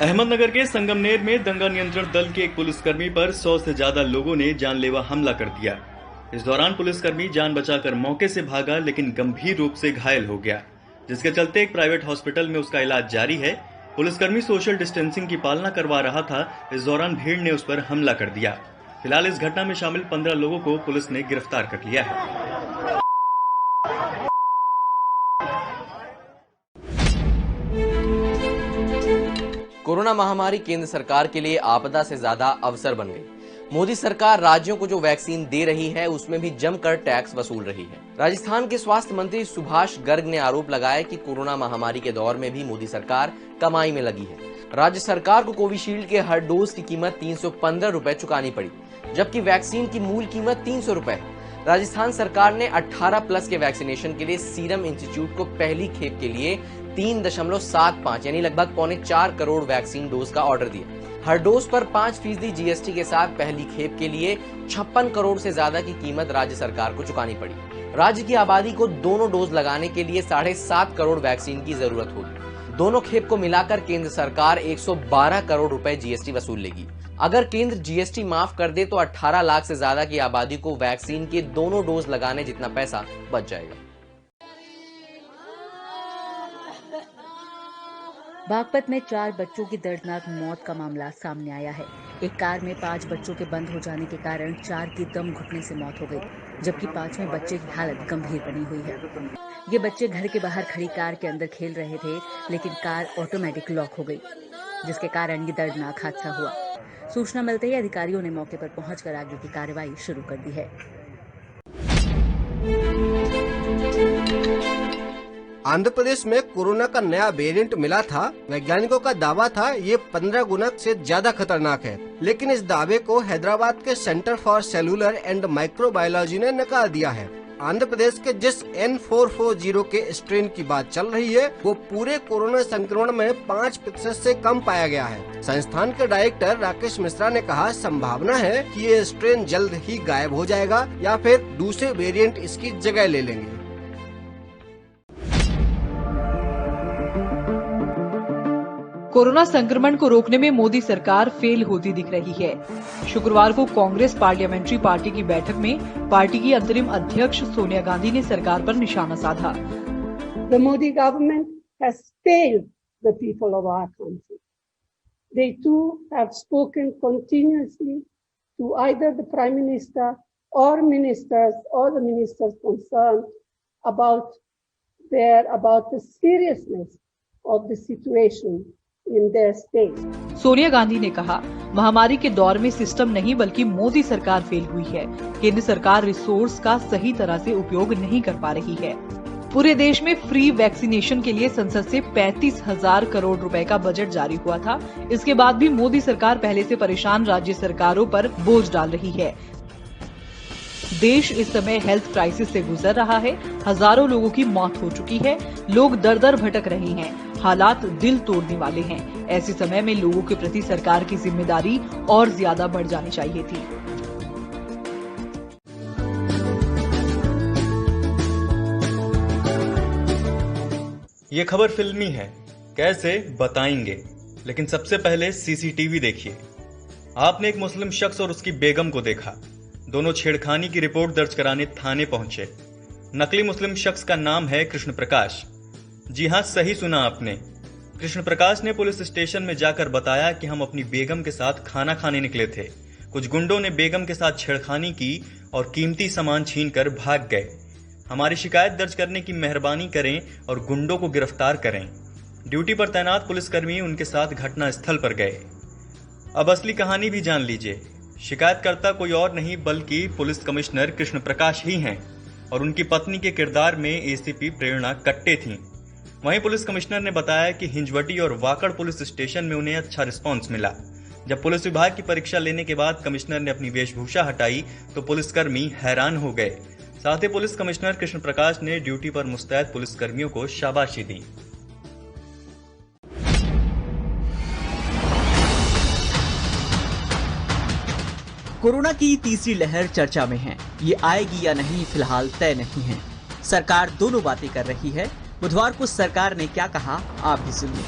अहमदनगर के संगमनेर में दंगा नियंत्रण दल के एक पुलिसकर्मी पर 100 से ज्यादा लोगों ने जानलेवा हमला कर दिया। इस दौरान पुलिसकर्मी जान बचाकर मौके से भागा, लेकिन गंभीर रूप से घायल हो गया, जिसके चलते एक प्राइवेट हॉस्पिटल में उसका इलाज जारी है। पुलिसकर्मी सोशल डिस्टेंसिंग की पालना करवा रहा था। इस दौरान भीड़ ने उस पर हमला कर दिया। फिलहाल इस घटना में शामिल 15 लोगों को पुलिस ने गिरफ्तार कर लिया है। कोरोना महामारी केंद्र सरकार के लिए आपदा से ज्यादा अवसर बन गई। मोदी सरकार राज्यों को जो वैक्सीन दे रही है उसमें भी जमकर टैक्स वसूल रही है। राजस्थान के स्वास्थ्य मंत्री सुभाष गर्ग ने आरोप लगाया कि कोरोना महामारी के दौर में भी मोदी सरकार कमाई में लगी है। राज्य सरकार को कोविशील्ड के हर डोज की कीमत 315 रुपए चुकानी पड़ी, जबकि वैक्सीन की मूल कीमत 300 रुपए है। राजस्थान सरकार ने 18+ के वैक्सीनेशन के लिए सीरम इंस्टीट्यूट को पहली खेप के लिए 3.75 यानी लगभग 3.25 करोड़ वैक्सीन डोज का ऑर्डर दिया। हर डोज पर 5% जीएसटी के साथ पहली खेप के लिए 56 करोड़ से ज्यादा की कीमत राज्य सरकार को चुकानी पड़ी। राज्य की आबादी को दोनों डोज लगाने के लिए 7.5 करोड़ वैक्सीन की जरूरत होगी। दोनों खेप को मिलाकर केंद्र सरकार 112 करोड़ रुपए जीएसटी वसूल लेगी। अगर केंद्र जीएसटी माफ कर दे तो 18 लाख से ज्यादा की आबादी को वैक्सीन के दोनों डोज लगाने जितना पैसा बच जाएगा। बागपत में 4 बच्चों की दर्दनाक मौत का मामला सामने आया है। एक कार में 5 बच्चों के बंद हो जाने के कारण 4 की दम घुटने से मौत हो गई, जबकि 5वें बच्चे की हालत गंभीर बनी हुई है। ये बच्चे घर के बाहर खड़ी कार के अंदर खेल रहे थे, लेकिन कार ऑटोमेटिक लॉक हो गई, जिसके कारण ये दर्दनाक हादसा हुआ। सूचना मिलते ही अधिकारियों ने मौके पर पहुंचकर आगे की कार्रवाई शुरू कर दी है। आंध्र प्रदेश में कोरोना का नया वेरिएंट मिला था। वैज्ञानिकों का दावा था ये 15 गुना से ज्यादा खतरनाक है, लेकिन इस दावे को हैदराबाद के centre for cellular and microbiology ने नकार दिया है। आंध्र प्रदेश के जिस N440 के स्ट्रेन की बात चल रही है वो पूरे कोरोना संक्रमण में 5% से कम पाया गया है। संस्थान के डायरेक्टर राकेश मिश्रा ने कहा, संभावना है कि ये स्ट्रेन जल्द ही गायब हो जाएगा या फिर दूसरे वेरिएंट इसकी जगह ले लेंगे। कोरोना संक्रमण को रोकने में मोदी सरकार फेल होती दिख रही है। शुक्रवार को कांग्रेस पार्लियामेंट्री पार्टी की बैठक में पार्टी की अंतरिम अध्यक्ष सोनिया गांधी ने सरकार पर निशाना साधा। The Modi government has failed the people of our country. They too have spoken continuously to either the Prime Minister or ministers or the ministers concerned about the seriousness of the situation in their state. Sonia Gandhi ने कहा, महामारी के दौर में system नहीं बल्कि मोदी सरकार fail हुई है। केंद्र सरकार रिसोर्स का सही तरह से उपयोग नहीं कर पा रही है। पूरे देश में फ्री वैक्सीनेशन के लिए संसद से 35,000 करोड़ रुपए का बजट जारी हुआ था। इसके बाद भी मोदी सरकार पहले से परेशान राज्य सरकारों पर बोझ डाल रही है। देश इस समय हेल्थ क्राइसिस से गुजर रहा है। हजारों लोगों की मौत हो चुकी है। लोग दर दर भटक रहे हैं। हालात दिल तोड़ने वाले हैं। ऐसे समय में लोगों के प्रति सरकार की जिम्मेदारी और ज्यादा बढ़ जानी चाहिए थी। ये खबर फिल्मी है, कैसे बताएंगे, लेकिन सबसे पहले सीसीटीवी देखिए। आपने एक मुस्लिम शख्स और उसकी बेगम को देखा। दोनों छेड़खानी की रिपोर्ट दर्ज कराने थाने पहुंचे। नकली मुस्लिम शख्स का नाम है कृष्ण प्रकाश। जी हां, सही सुना आपने। कृष्ण प्रकाश ने पुलिस स्टेशन में जाकर बताया कि हम अपनी बेगम के साथ खाना खाने निकले थे। कुछ गुंडों ने बेगम के साथ छेड़खानी की और कीमती सामान छीनकर भाग गए। हमारी शिकायत दर्ज करने की मेहरबानी करें और गुंडों को गिरफ्तार करें। ड्यूटी पर तैनात पुलिसकर्मी उनके साथ घटना स्थल पर गए। अब असली कहानी भी जान लीजिए। शिकायतकर्ता कोई और नहीं बल्कि पुलिस कमिश्नर कृष्ण प्रकाश ही हैं और उनकी पत्नी के किरदार में एसीपी प्रेरणा कट्टे थीं। वहीं पुलिस कमिश्नर ने बताया कि हिंजवटी और वाकड़ पुलिस स्टेशन में उन्हें अच्छा रिस्पांस मिला। जब पुलिस विभाग की परीक्षा लेने के बाद कमिश्नर ने अपनी वेशभूषा हटाई तो पुलिसकर्मी हैरान हो गए। साथ ही पुलिस कमिश्नर कृष्ण प्रकाश ने ड्यूटी पर मुस्तैद पुलिसकर्मियों को शाबाशी दी। कोरोना की तीसरी लहर चर्चा में है। ये आएगी या नहीं फिलहाल तय नहीं है। सरकार दोनों बातें कर रही है। बुधवार को सरकार ने क्या कहा, आप भी सुनिए।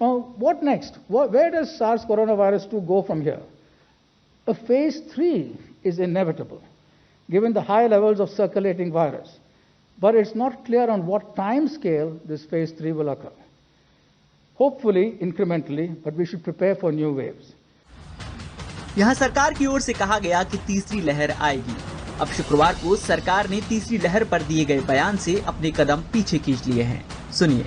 Now, what next? Where does SARS coronavirus 2 go from here? A phase 3 is inevitable, given the high levels of circulating virus. But it's not clear on what time scale this phase 3 will occur. Hopefully, incrementally, but we should prepare for new waves. यहाँ सरकार की ओर से कहा गया कि तीसरी लहर आएगी। अब शुक्रवार को सरकार ने तीसरी लहर पर दिए गए बयान से अपने कदम पीछे खींच लिए हैं। सुनिए।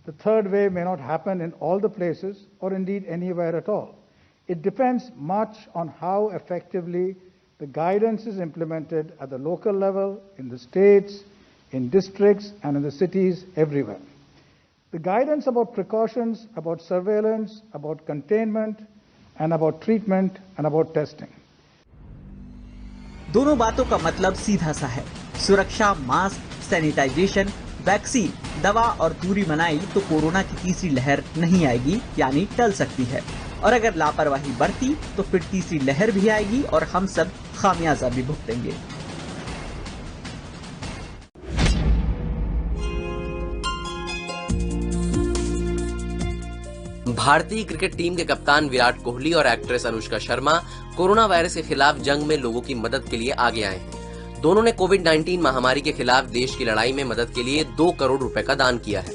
The third wave may not happen in all the places or indeed anywhere at all. It depends much on how effectively the guidance is implemented at the local level, in the states, in districts, and in the cities everywhere. The guidance about precautions, about surveillance, about containment, and about treatment and about testing. दोनों बातों का मतलब सीधा सा है। सुरक्षा, mask, sanitisation, vaccine, दवा और दूरी बनाई तो कोरोना की तीसरी लहर नहीं आएगी, यानी टल सकती है। और अगर लापरवाही बरती तो फिर तीसरी लहर भी आएगी और हम सब खामियाजा भी भुगतेंगे। भारतीय क्रिकेट टीम के कप्तान विराट कोहली और actress Anushka Sharma corona virus के खिलाफ जंग में लोगों की मदद के लिए आगे आए हैं। दोनों ने कोविड-19 महामारी के खिलाफ देश की लड़ाई में मदद के लिए 2 करोड़ रुपए का दान किया है।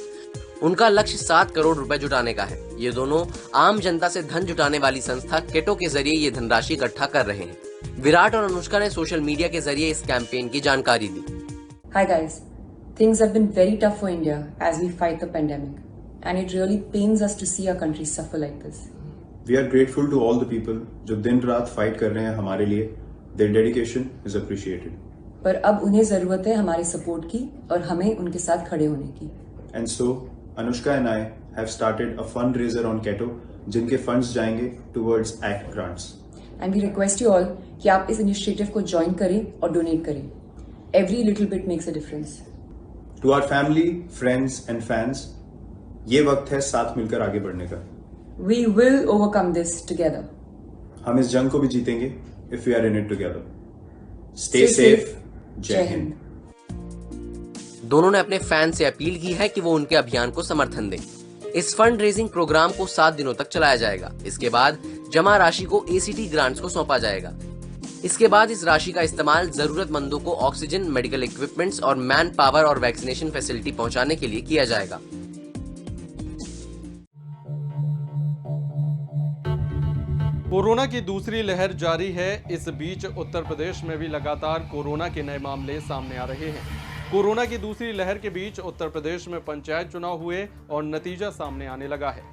उनका लक्ष्य 7 करोड़ रुपए जुटाने का है। ये दोनों आम जनता से धन जुटाने वाली संस्था केटो के जरिए ये धनराशि इकट्ठा कर रहे हैं। विराट और अनुष्का ने सोशल मीडिया के जरिए इस कैंपेन की जानकारी दी। Hi guys, things have been very tough for India as we fight the pandemic, and it really pains us to see our country suffer like this. We are grateful to all the people जो दिन रात fight कर रहे हैं हमारे लिए. Their dedication is appreciated. पर अब उन्हें जरूरत है हमारे सपोर्ट की और हमें उनके साथ खड़े होने की। And so, Anushka and I have started a fundraiser on Keto, जिनके फंड्स जाएंगे towards ACT grants. And we request you all कि आप इस इनिशिएटिव को ज्वाइन करें और डोनेट करें। Every little bit makes a difference. To our family, friends and fans, ये वक्त है साथ मिलकर आगे बढ़ने का। We will overcome this together. हम इस जंग को भी जीतेंगे if we are in it together. Stay safe. जय हिंद। दोनों ने अपने फैन से अपील की है कि वो उनके अभियान को समर्थन दें। इस फंड रेजिंग प्रोग्राम को 7 दिनों तक चलाया जाएगा। इसके बाद जमा राशि को ACT ग्रांट्स को सौंपा जाएगा। इसके बाद इस राशि का इस्तेमाल जरूरतमंदों को ऑक्सीजन, मेडिकल इक्विपमेंट्स और मैन पावर और वैक्सीनेशन फैसिलिटी पहुंचाने के लिए किया जाएगा। कोरोना की दूसरी लहर जारी है। इस बीच उत्तर प्रदेश में भी लगातार कोरोना के नए मामले सामने आ रहे हैं। कोरोना की दूसरी लहर के बीच उत्तर प्रदेश में पंचायत चुनाव हुए और नतीजा सामने आने लगा है।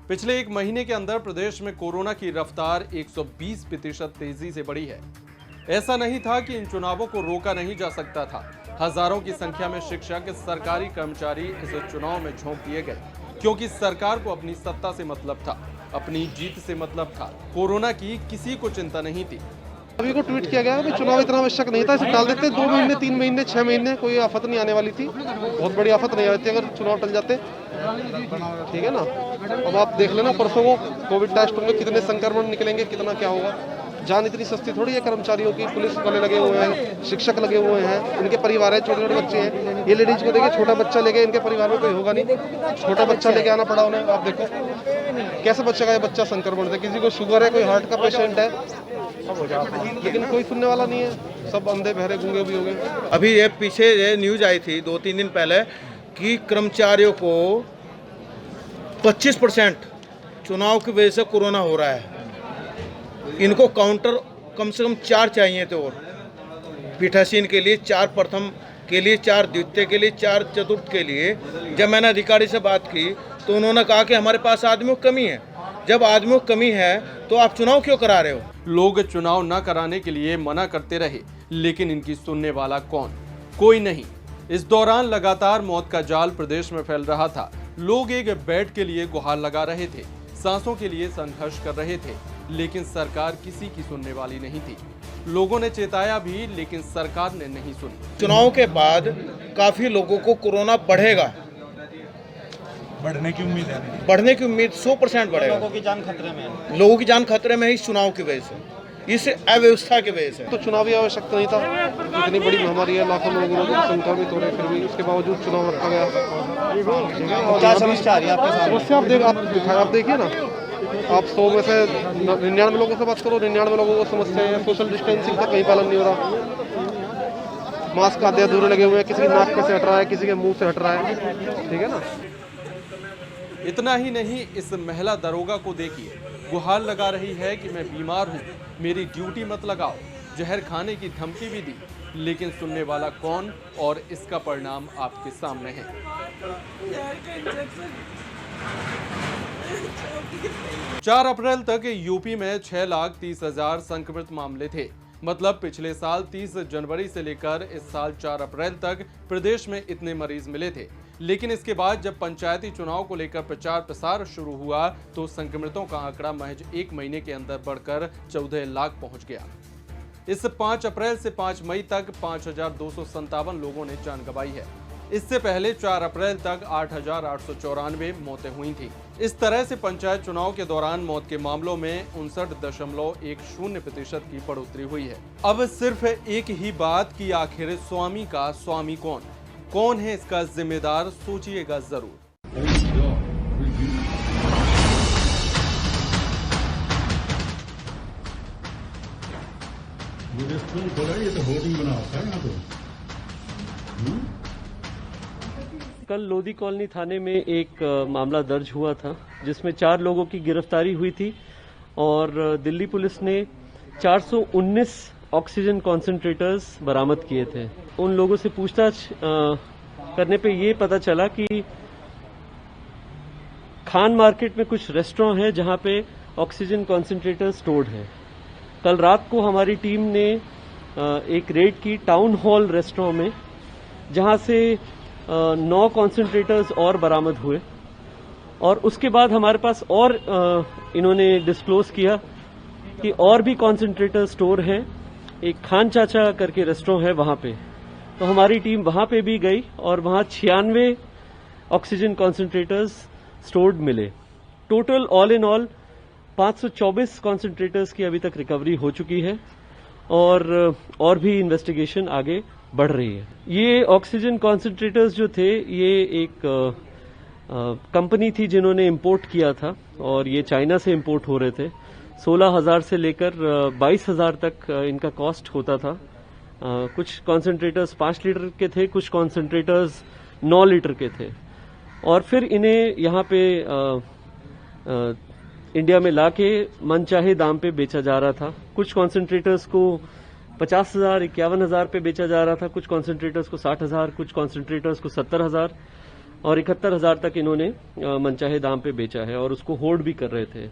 पिछले 1 महीने के अंदर प्रदेश में कोरोना की रफ्तार 120% तेजी से बढ़ी है। ऐसा नहीं था कि इन चुनावों को रोका नहीं जा सकता था। हजारों की संख्या में शिक्षक, सरकारी कर्मचारी इस चुनाव में झोंक दिए गए, क्योंकि सरकार को अपनी सत्ता से मतलब था, अपनी जीत से मतलब था। कोरोना की किसी को चिंता नहीं थी। सभी को ट्वीट किया गया कि चुनाव इतना आवश्यक नहीं था, इसे टाल देते। 2 महीने, 3 महीने, 6 महीने, कोई आफत नहीं आने वाली थी। बहुत बड़ी आफत नहीं आती अगर चुनाव टल जाते, ठीक है ना। अब आप देख लेना परसों को कोविड टेस्ट होंगे, कितने संक्रमण निकलेंगे, कितना क्या होगा। जान इतनी सस्ती थोड़ी है कर्मचारियों की। पुलिस वाले लगे हुए हैं, शिक्षक लगे हुए हैं, इनके परिवार है, छोटे छोटे बच्चे हैं। ये लेडीज को देखिए, छोटा बच्चा लेके, इनके परिवार में कोई होगा नहीं, छोटा बच्चा लेके आना पड़ा उन्हें। आप देखो कैसे बच्चे का ये बच्चा संक्रमण से, किसी को शुगर है, कोई हार्ट का पेशेंट है, लेकिन कोई सुनने वाला नहीं है। सब अंधे बहरे गूंगे भी हो गए। अभी ये पीछे ये न्यूज आई थी 2-3 दिन पहले कि कर्मचारियों को 25% चुनाव की वजह से कोरोना हो रहा है। इनको काउंटर कम से कम 4 चाहिए थे, और पीठासीन के लिए 4, प्रथम के लिए 4, द्वितीय के लिए 4, चतुर्थ के लिए। जब मैंने अधिकारी से बात की तो उन्होंने कहा कि हमारे पास आदमियों की कमी है। जब आदमियों की कमी है तो आप चुनाव क्यों करा रहे हो? लोग चुनाव न कराने के लिए मना करते रहे, लेकिन इनकी सुनने वाला कौन? कोई नहीं। इस दौरान लगातार मौत का जाल प्रदेश में फैल रहा था। लोग एक बेड के लिए गुहार लगा रहे थे, सांसों के लिए संघर्ष कर रहे थे, लेकिन सरकार किसी की सुनने वाली नहीं थी। लोगों ने चेताया भी, लेकिन सरकार ने नहीं सुनी। चुनाव के बाद काफी लोगों को कोरोना बढ़ेगा, बढ़ने की उम्मीद है। बढ़ने की उम्मीद 100% बढ़ेगा। लोगों की जान खतरे में है। लोगों की जान खतरे में है इस चुनाव की वजह से। इस अव्यवस्था की वजह से। तो चुनावी आवश्यकता नहीं था, इतनी बड़ी महामारी है, लाखों लोग संक्रमित हो रहे, फिर भी उसके बावजूद चुनाव रखा गया। क्या समस्या आ रही है आपके सामने? समस्या आप देखिए ना, आप 100 में से 99 लोगों से बात करो, 99 लोगों को समस्या है। सोशल डिस्टेंसिंग का कहीं पालन नहीं हो रहा, मास्क आधे अधूरे लगे हुए हैं, किसी की नाक से हट रहा है, किसी के मुंह से हट रहा है, ठीक है ना। इतना ही नहीं, इस महिला दरोगा को देखिए, गुहार लगा रही है कि मैं बीमार हूँ, मेरी ड्यूटी मत लगाओ। जहर खाने की धमकी भी दी, लेकिन सुनने वाला कौन, और इसका परिणाम आपके सामने है। 4 अप्रैल तक यूपी में 6,30,000 संक्रमित मामले थे। मतलब पिछले साल 30 जनवरी से लेकर इस साल 4 अप्रैल तक प्रदेश में इतने मरीज मिले थे। लेकिन इसके बाद जब पंचायती चुनाव को लेकर प्रचार प्रसार शुरू हुआ तो संक्रमितों का आंकड़ा महज 1 महीने के अंदर बढ़कर 14 लाख पहुंच गया। इस 5 अप्रैल से 5 मई तक 5,257 लोगों ने जान गंवाई है। इससे पहले 4 अप्रैल तक 8,894 मौतें हुई थी। इस तरह से पंचायत चुनाव के दौरान मौत के मामलों में 59.10% की बढ़ोतरी हुई है। अब सिर्फ एक ही बात कि आखिर स्वामी का स्वामी कौन है इसका जिम्मेदार, सोचिएगा जरूर। ये तो होर्डिंग बना होता है यहाँ तो। कल लोधी कॉलोनी थाने में एक मामला दर्ज हुआ था जिसमें 4 लोगों की गिरफ्तारी हुई थी और दिल्ली पुलिस ने 419 ऑक्सीजन कॉन्सेंट्रेटर्स बरामद किए थे। उन लोगों से पूछताछ करने पे ये पता चला कि खान मार्केट में कुछ रेस्टोरेंट है जहां पे ऑक्सीजन कॉन्सेंट्रेटर स्टोर्ड है। कल रात को हमारी टीम ने एक रेड की टाउन हॉल रेस्टोरेंट में, जहां से 9 कॉन्सेंट्रेटर्स और बरामद हुए और उसके बाद हमारे पास और इन्होंने डिस्क्लोज किया कि और भी कॉन्सेंट्रेटर स्टोर हैं। एक खान चाचा करके रेस्टोरेंट है वहां पे, तो हमारी टीम वहां पे भी गई और वहां 96 ऑक्सीजन कॉन्सेंट्रेटर्स स्टोर्ड मिले। Total all in all 524 concentrators की अभी तक रिकवरी हो चुकी है और भी इन्वेस्टिगेशन आगे बढ़ रही है। ये ऑक्सीजन कॉन्सेंट्रेटर्स जो थे ये एक कंपनी थी जिन्होंने इंपोर्ट किया था और ये चाइना से इंपोर्ट हो रहे थे। 16,000 से लेकर 22,000 तक इनका कॉस्ट होता था। कुछ कॉन्सेंट्रेटर्स 5 लीटर के थे, कुछ कॉन्सेंट्रेटर्स 9 लीटर के थे और फिर इन्हें यहाँ पे इंडिया में लाके मनचाहे दाम पे बेचा जा रहा था। कुछ कॉन्सेंट्रेटर्स को 50,000, 51,000 पे बेचा जा रहा था, कुछ कॉन्सेंट्रेटर्स को 60,000, कुछ कॉन्सेंट्रेटर्स को 70,000 और 71,000 तक इन्होंने मनचाहे दाम पे बेचा है और उसको होल्ड भी कर रहे थे।